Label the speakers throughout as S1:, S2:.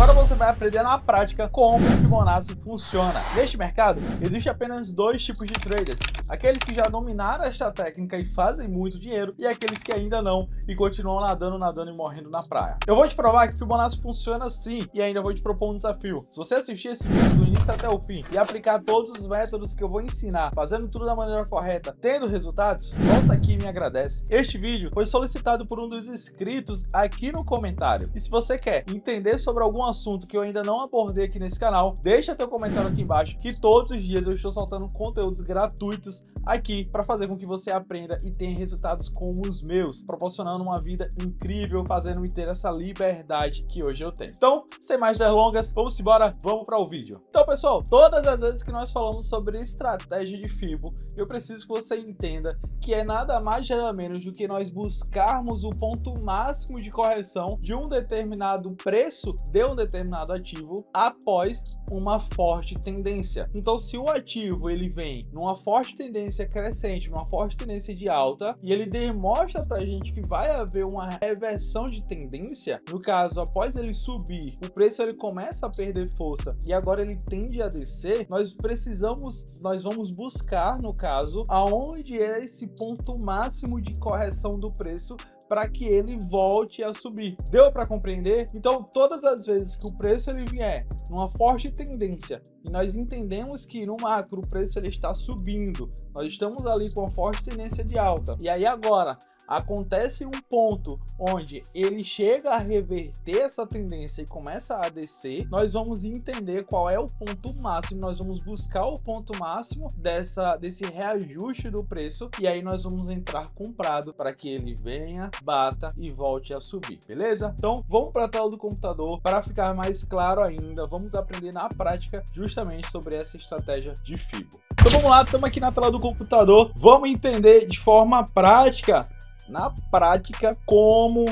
S1: Agora você vai aprender na prática como o Fibonacci funciona. Neste mercado, existe apenas dois tipos de traders: aqueles que já dominaram esta técnica e fazem muito dinheiro, e aqueles que ainda não e continuam nadando e morrendo na praia. Eu vou te provar que o Fibonacci funciona sim, e ainda vou te propor um desafio. Se você assistir esse vídeo do início até o fim e aplicar todos os métodos que eu vou ensinar, fazendo tudo da maneira correta, tendo resultados, volta aqui e me agradece. Este vídeo foi solicitado por um dos inscritos aqui no comentário. E se você quer entender sobre algum assunto que eu ainda não abordei aqui nesse canal, deixa teu comentário aqui embaixo, que todos os dias eu estou soltando conteúdos gratuitos aqui para fazer com que você aprenda e tenha resultados como os meus, proporcionando uma vida incrível, fazendo-me ter essa liberdade que hoje eu tenho. Então, sem mais delongas, vamos embora, vamos para o vídeo. Então, pessoal, todas as vezes que nós falamos sobre estratégia de Fibo, eu preciso que você entenda que é nada mais nada menos do que nós buscarmos o ponto máximo de correção de um determinado preço de um determinado ativo após uma forte tendência. Então, se o ativo ele vem numa forte tendência crescente, numa forte tendência de alta, e ele demonstra pra gente que vai haver uma reversão de tendência, no caso, após ele subir, o preço ele começa a perder força e agora ele tende a descer, nós vamos buscar, no caso, aonde é esse ponto máximo de correção do preço para que ele volte a subir. Deu para compreender? Então, todas as vezes que o preço ele vier numa forte tendência e nós entendemos que no macro o preço ele está subindo, nós estamos ali com uma forte tendência de alta, e aí agora acontece um ponto onde ele chega a reverter essa tendência e começa a descer, nós vamos entender qual é o ponto máximo, nós vamos buscar o ponto máximo desse reajuste do preço, e aí nós vamos entrar comprado para que ele venha, bata e volte a subir, beleza? Então vamos para a tela do computador para ficar mais claro ainda, vamos aprender na prática justamente sobre essa estratégia de Fibo. Então vamos lá, estamos aqui na tela do computador, vamos entender de forma prática, como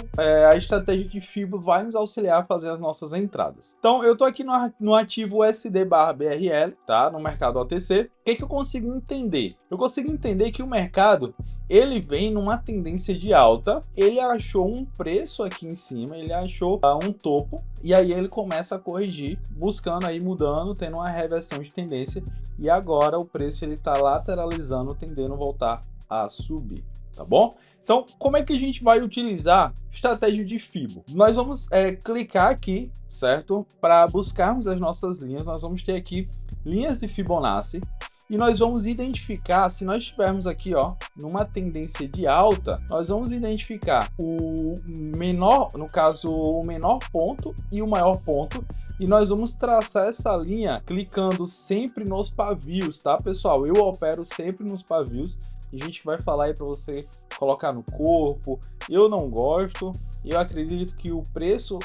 S1: a estratégia de Fibo vai nos auxiliar a fazer as nossas entradas. Então, eu tô aqui no ativo USD/BRL, tá? No mercado OTC. O que eu consigo entender? Eu consigo entender que o mercado, ele vem numa tendência de alta, ele achou um preço aqui em cima, ele achou um topo, e aí ele começa a corrigir, buscando aí, mudando, tendo uma reversão de tendência, e agora o preço ele tá lateralizando, tendendo a voltar a subir. Tá bom? Então, como é que a gente vai utilizar estratégia de Fibo? Nós vamos clicar aqui, certo? Para buscarmos as nossas linhas, nós vamos ter aqui linhas de Fibonacci e nós vamos identificar, se nós estivermos aqui, ó, numa tendência de alta, nós vamos identificar o menor, no caso, o menor ponto e o maior ponto, e nós vamos traçar essa linha clicando sempre nos pavios, tá, pessoal? Eu opero sempre nos pavios. A gente vai falar aí para você colocar no corpo. Eu não gosto. Eu acredito que o preço,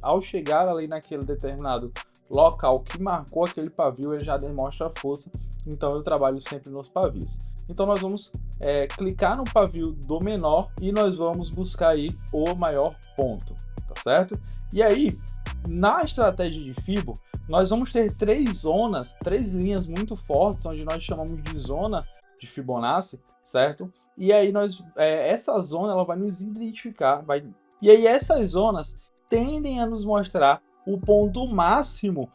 S1: ao chegar ali naquele determinado local que marcou aquele pavio, ele já demonstra força. Então eu trabalho sempre nos pavios. Então nós vamos clicar no pavio do menor e nós vamos buscar aí o maior ponto, tá certo? E aí, na estratégia de Fibo, nós vamos ter três linhas muito fortes, onde nós chamamos de zona de Fibonacci, certo? E aí essa zona ela vai nos identificar, e aí essas zonas tendem a nos mostrar o ponto máximo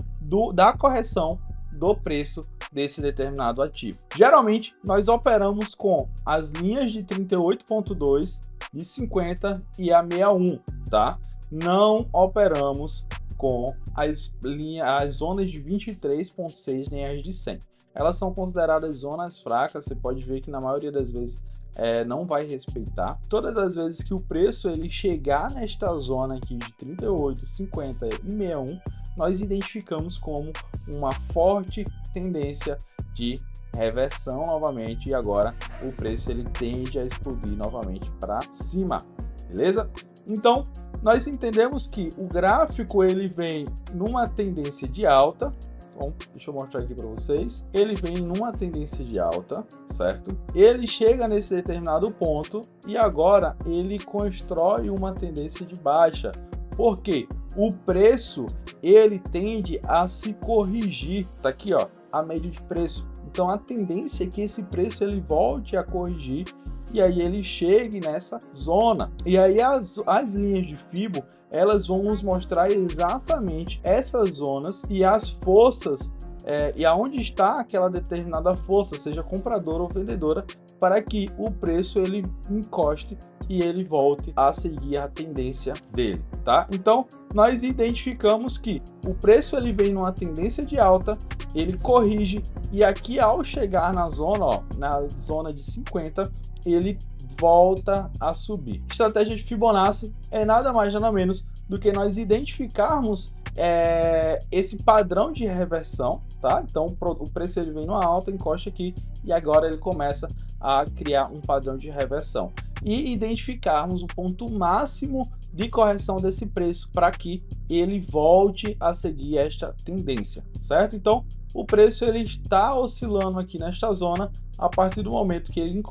S1: da correção do preço desse determinado ativo. Geralmente nós operamos com as linhas de 38.2, de 50 e a 61, tá? Não operamos com as zonas de 23.6 nem as de 100. Elas são consideradas zonas fracas, você pode ver que na maioria das vezes não vai respeitar. Todas as vezes que o preço ele chegar nesta zona aqui de 38, 50 e 61, nós identificamos como uma forte tendência de reversão novamente, e agora o preço ele tende a explodir novamente para cima, beleza? Então, nós entendemos que o gráfico ele vem numa tendência de alta. Bom, deixa eu mostrar aqui para vocês. Ele vem numa tendência de alta, certo? Ele chega nesse determinado ponto e agora ele constrói uma tendência de baixa. Por quê? O preço ele tende a se corrigir. Tá aqui, ó, a média de preço. Então a tendência é que esse preço ele volte a corrigir e aí ele chegue nessa zona. E aí as linhas de Fibo, elas vão nos mostrar exatamente essas zonas e as forças e aonde está aquela determinada força, seja compradora ou vendedora, para que o preço ele encoste e ele volte a seguir a tendência dele, tá? Então, nós identificamos que o preço ele vem numa tendência de alta, ele corrige e aqui ao chegar na zona, ó, na zona de 50, ele volta a subir. Estratégia de Fibonacci é nada mais nada menos do que nós identificarmos esse padrão de reversão, tá? Então o preço ele vem numa alta, encosta aqui e agora ele começa a criar um padrão de reversão e identificarmos o ponto máximo de correção desse preço para que ele volte a seguir esta tendência, certo? Então o preço ele está oscilando aqui nesta zona. A partir do momento que ele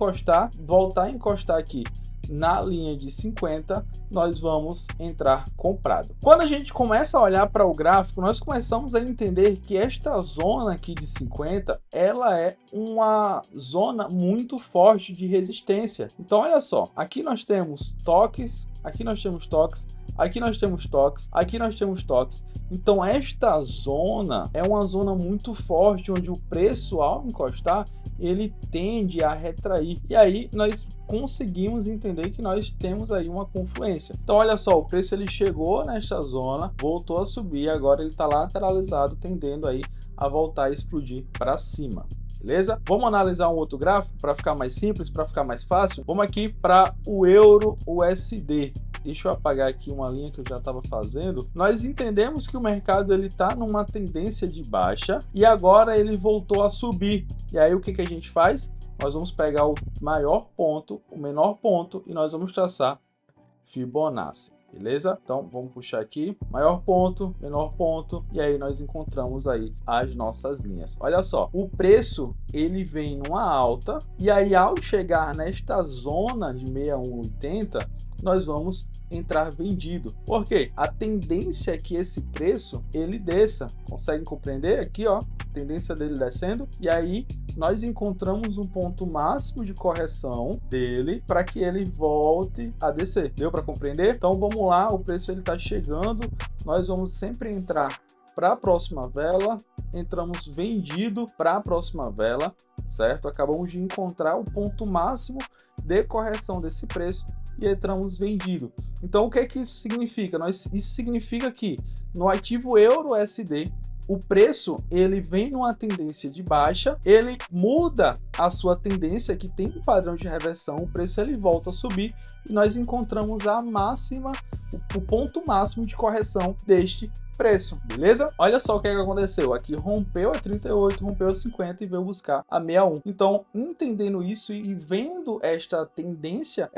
S1: voltar a encostar aqui na linha de 50, nós vamos entrar comprado. Quando a gente começa a olhar para o gráfico, nós começamos a entender que esta zona aqui de 50, ela é uma zona muito forte de resistência. Então olha só, aqui nós temos toques, aqui nós temos toques, aqui nós temos toques, aqui nós temos toques. Então esta zona é uma zona muito forte, onde o preço ao encostar, ele tende a retrair. E aí nós conseguimos entender que nós temos aí uma confluência. Então olha só, o preço ele chegou nesta zona, voltou a subir, agora ele está lateralizado, tendendo aí a voltar a explodir para cima. Beleza? Vamos analisar um outro gráfico para ficar mais simples, para ficar mais fácil. Vamos aqui para o Euro USD. Deixa eu apagar aqui uma linha que eu já estava fazendo. Nós entendemos que o mercado ele está numa tendência de baixa e agora ele voltou a subir. E aí o que a gente faz? Nós vamos pegar o maior ponto, o menor ponto e nós vamos traçar Fibonacci. Beleza? Então vamos puxar aqui, maior ponto, menor ponto, e aí nós encontramos aí as nossas linhas. Olha só, o preço ele vem numa alta, e aí ao chegar nesta zona de 61,80, nós vamos entrar vendido. Por quê? A tendência é que esse preço ele desça. Conseguem compreender? Aqui, ó, a tendência dele descendo, e aí nós encontramos um ponto máximo de correção dele para que ele volte a descer. Deu para compreender? Então vamos lá, o preço ele está chegando, nós vamos sempre entrar para a próxima vela, entramos vendido para a próxima vela, certo? Acabamos de encontrar o ponto máximo de correção desse preço e entramos vendido. Então o que é que isso significa? Isso significa que no ativo Euro USD, o preço ele vem numa tendência de baixa, ele muda a sua tendência, que tem um padrão de reversão, o preço ele volta a subir e nós encontramos a máxima, o ponto máximo de correção deste preço, beleza? Olha só o que aconteceu, aqui rompeu a 38, rompeu a 50 e veio buscar a 61. Então, entendendo isso e vendo esta tendência,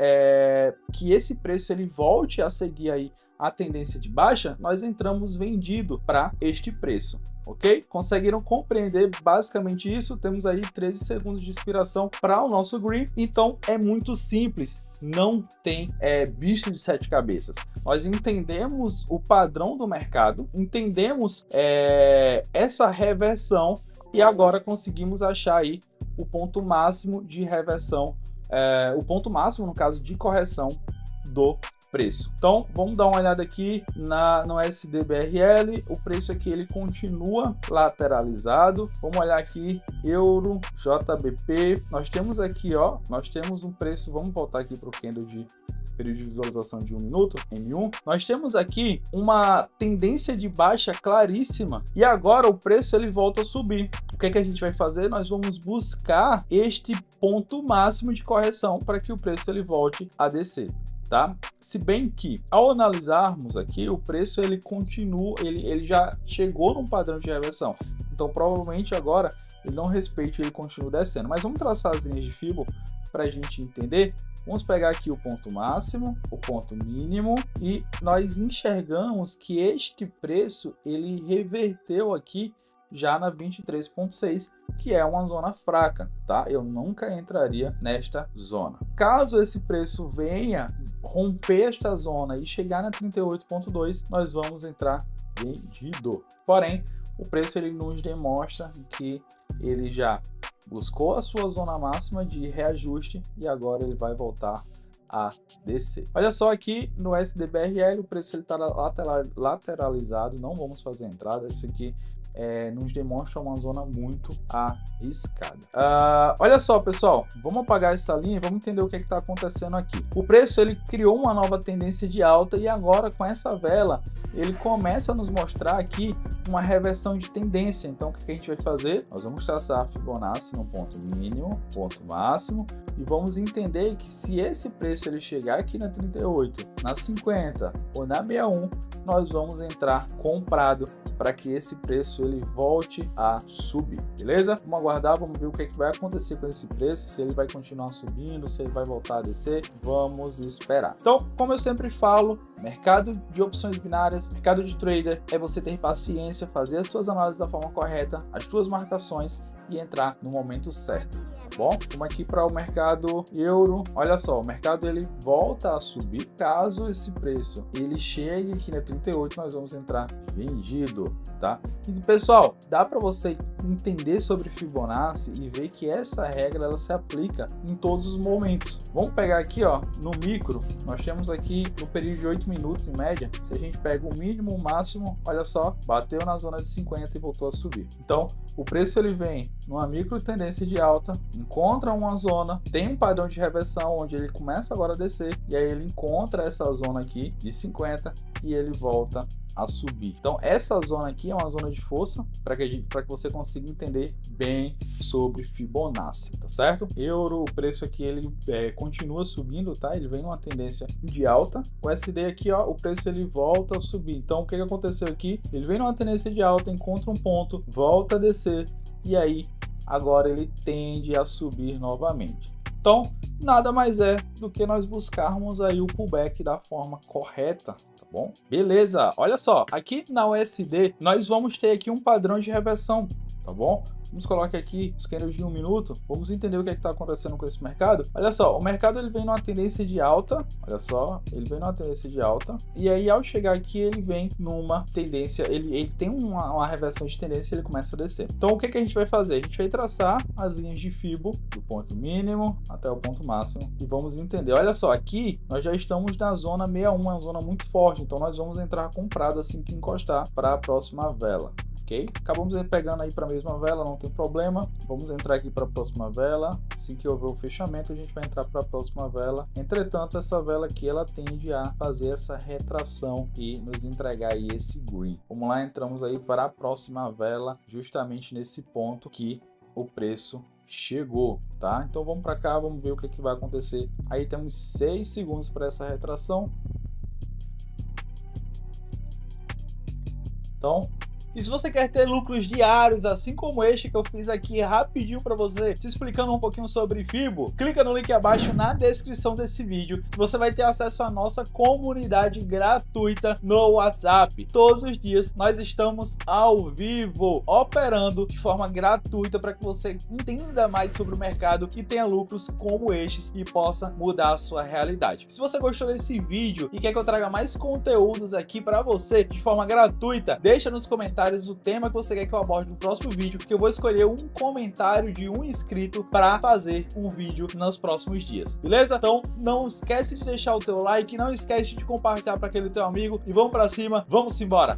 S1: que esse preço ele volte a seguir aí a tendência de baixa, nós entramos vendido para este preço, ok? Conseguiram compreender basicamente isso? Temos aí 13 segundos de inspiração para o nosso green, então é muito simples, não tem bicho de 7 cabeças. Nós entendemos o padrão do mercado, entendemos essa reversão e agora conseguimos achar aí o ponto máximo de reversão, o ponto máximo no caso de correção do preço. Então vamos dar uma olhada aqui no SDBRL, o preço aqui ele continua lateralizado. Vamos olhar aqui Euro, JBP, nós temos aqui, ó, nós temos um preço, vamos voltar aqui para o candle de período de visualização de 1 minuto, M1, nós temos aqui uma tendência de baixa claríssima e agora o preço ele volta a subir. O que é que a gente vai fazer? Nós vamos buscar este ponto máximo de correção para que o preço ele volte a descer. Tá? Se bem que ao analisarmos aqui o preço ele continua, ele já chegou num padrão de reversão, então provavelmente agora ele não respeita, ele continua descendo, mas vamos traçar as linhas de Fibo para a gente entender. Vamos pegar aqui o ponto máximo, o ponto mínimo e nós enxergamos que este preço ele reverteu aqui já na 23,6, que é uma zona fraca, tá? Eu nunca entraria nesta zona. Caso esse preço venha romper esta zona e chegar na 38,2, nós vamos entrar vendido. Porém, o preço ele nos demonstra que ele já buscou a sua zona máxima de reajuste e agora ele vai voltar a descer. Olha só aqui no SDBRL, o preço ele está lateralizado, não vamos fazer entrada, isso aqui nos demonstra uma zona muito arriscada. Olha só, pessoal, vamos apagar essa linha e vamos entender o que está acontecendo aqui. O preço ele criou uma nova tendência de alta e agora com essa vela ele começa a nos mostrar aqui uma reversão de tendência. Então o que a gente vai fazer? Nós vamos traçar a Fibonacci no ponto mínimo, ponto máximo, e vamos entender que se esse preço ele chegar aqui na 38, na 50 ou na 61, nós vamos entrar comprado para que esse preço ele volte a subir, beleza? Vamos aguardar, vamos ver o que vai acontecer com esse preço, se ele vai continuar subindo, se ele vai voltar a descer, vamos esperar. Então, como eu sempre falo, mercado de opções binárias, mercado de trader, é você ter paciência, fazer as suas análises da forma correta, as suas marcações e entrar no momento certo. Bom, vamos aqui para o mercado euro. Olha só, o mercado ele volta a subir. Caso esse preço ele chegue aqui na 38, nós vamos entrar vendido, tá? E pessoal, dá para você entender sobre Fibonacci e ver que essa regra ela se aplica em todos os momentos. Vamos pegar aqui, ó, no micro, nós temos aqui no período de 8 minutos em média. Se a gente pega o mínimo, o máximo, olha só, bateu na zona de 50 e voltou a subir. Então, o preço ele vem numa micro tendência de alta, encontra uma zona, tem um padrão de reversão onde ele começa agora a descer e aí ele encontra essa zona aqui de 50 e ele volta a subir. Então essa zona aqui é uma zona de força para que você consiga entender bem sobre Fibonacci, tá certo? Euro, o preço aqui ele continua subindo, tá? Ele vem numa tendência de alta. O SD aqui, ó, o preço ele volta a subir. Então o que aconteceu aqui? Ele vem numa tendência de alta, encontra um ponto, volta a descer e aí agora ele tende a subir novamente. Então, nada mais é do que nós buscarmos aí o pullback da forma correta, tá bom? Beleza, olha só, aqui na USD nós vamos ter aqui um padrão de reversão, tá bom? Vamos colocar aqui os candles de 1 minuto, vamos entender o que está acontecendo com esse mercado. Olha só, o mercado ele vem numa tendência de alta, olha só, ele vem numa tendência de alta, e aí ao chegar aqui ele vem numa tendência, ele tem uma reversão de tendência e ele começa a descer. Então o que a gente vai fazer? A gente vai traçar as linhas de Fibo, do ponto mínimo até o ponto máximo, e vamos entender. Olha só, aqui nós já estamos na zona 61, é uma zona muito forte, então nós vamos entrar comprado assim que encostar para a próxima vela. Okay? Acabamos pegando aí para a mesma vela, não tem problema. Vamos entrar aqui para a próxima vela. Assim que houver o fechamento, a gente vai entrar para a próxima vela. Entretanto, essa vela aqui ela tende a fazer essa retração e nos entregar aí esse green. Vamos lá, entramos aí para a próxima vela, justamente nesse ponto que o preço chegou, tá? Então vamos para cá, vamos ver o que vai acontecer. Aí temos 6 segundos para essa retração. Então, e se você quer ter lucros diários, assim como este que eu fiz aqui rapidinho para você, te explicando um pouquinho sobre Fibo, clica no link abaixo na descrição desse vídeo e você vai ter acesso à nossa comunidade gratuita no WhatsApp. Todos os dias nós estamos ao vivo, operando de forma gratuita para que você entenda mais sobre o mercado e tenha lucros como estes e possa mudar a sua realidade. Se você gostou desse vídeo e quer que eu traga mais conteúdos aqui para você de forma gratuita, deixa nos comentários o tema que você quer que eu aborde no próximo vídeo, que eu vou escolher um comentário de um inscrito para fazer um vídeo nos próximos dias, beleza? Então não esquece de deixar o teu like, não esquece de compartilhar para aquele teu amigo e vamos para cima, vamos embora!